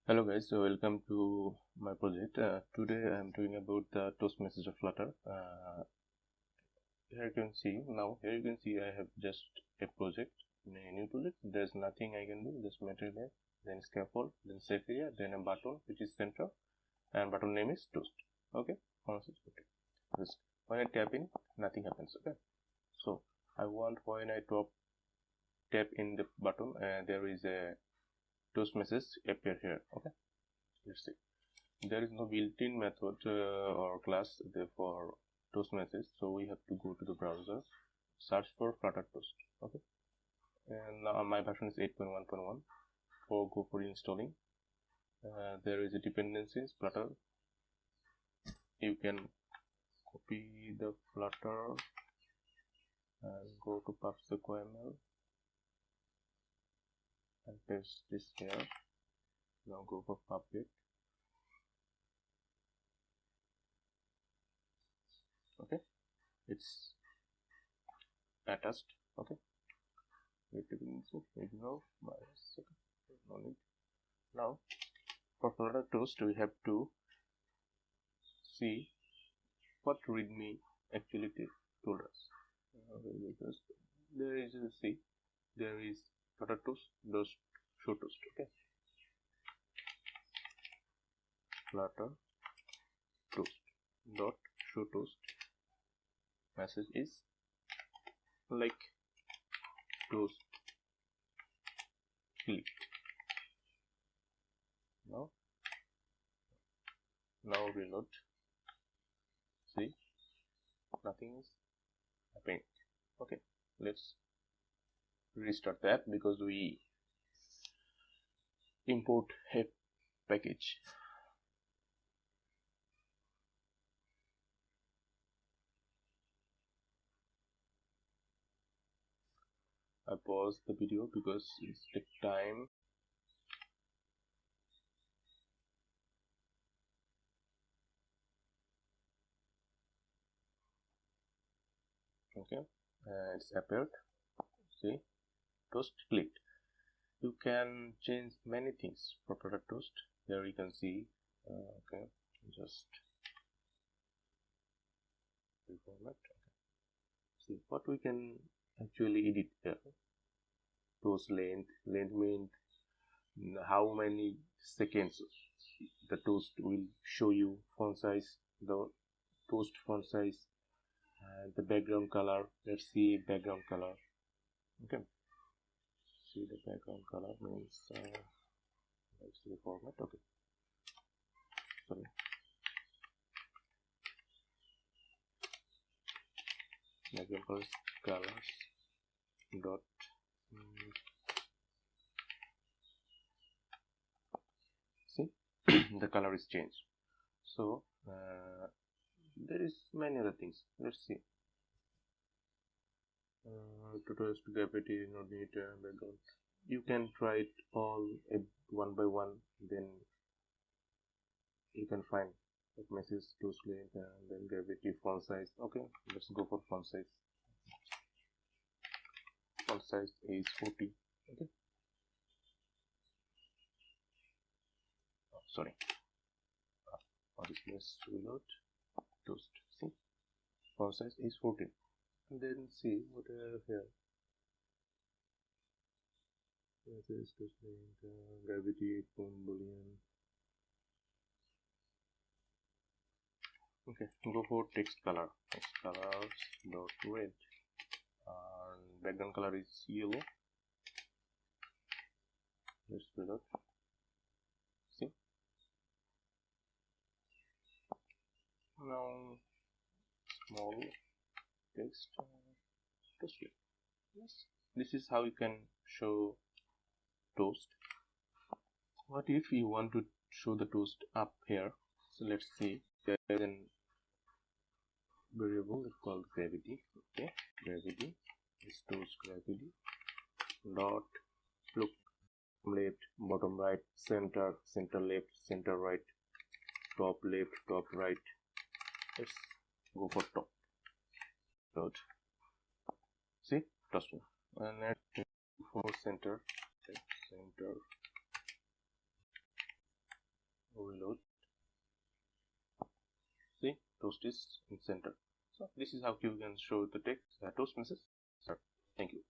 Hello guys, so welcome to my project. Today I am doing about the toast message of Flutter. Here you can see I have just a project, a new project. There's nothing I can do, just material, then scaffold, then safe area, then a button which is center, and button name is toast. Okay, just when I tap in, nothing happens. Okay, so I want when I tap in the button, there is a toast message appear here. Okay, let's see. There is no built-in method or class for toast message, so we have to go to the browser, search for Flutter Toast. Okay, and now my version is 8.1.1. Go for installing. There is a dependencies Flutter. You can copy the Flutter and go to pubsec.yml and paste this here. Now go for public. Okay, it's attached. Okay, ignore by a second. No need. Now for Flutter Toast we have to see what readme actually told us. There is there is Flutter Toast show toast. Okay, Flutter Toast dot show toast message is like toast click. Now reload. See, nothing is happening. Okay, let's restart the app because we import a package. I pause the video because it takes time. Okay, it's appeared. See, toast clicked. You can change many things for Flutter Toast. Here you can see. Okay, just reformat. Okay. See what we can actually edit here. Toast length means how many seconds the toast will show you, font size, the toast font size, and the background color. Let's see background color. Okay, see the background color means let's see the format. Okay, sorry, background colors dot see the color is changed. So there is many other things. Let's see. To test gravity, no need background. You can try it all one by one, then you can find what message toast length and then gravity, font size. Okay, let's go for font size. Font size is 40. Okay. Oh, sorry. Let's reload. Toast. See, font size is 14. And then see what I have here. This is gravity 8 boolean. Okay, go for text color. Text colors dot red. And background color is yellow. Let's reload. See. Now small text toast. Yes, this is how you can show toast. What if you want to show the toast up here? So let's see. There is a variable called gravity. Okay, gravity is toast gravity dot look left, bottom right, center left, center right, top left, top right. Let's go for top. Dot. See, toast one. And let's for center. reload. See, toast is in center. So this is how you can show the text toast message. Thank you.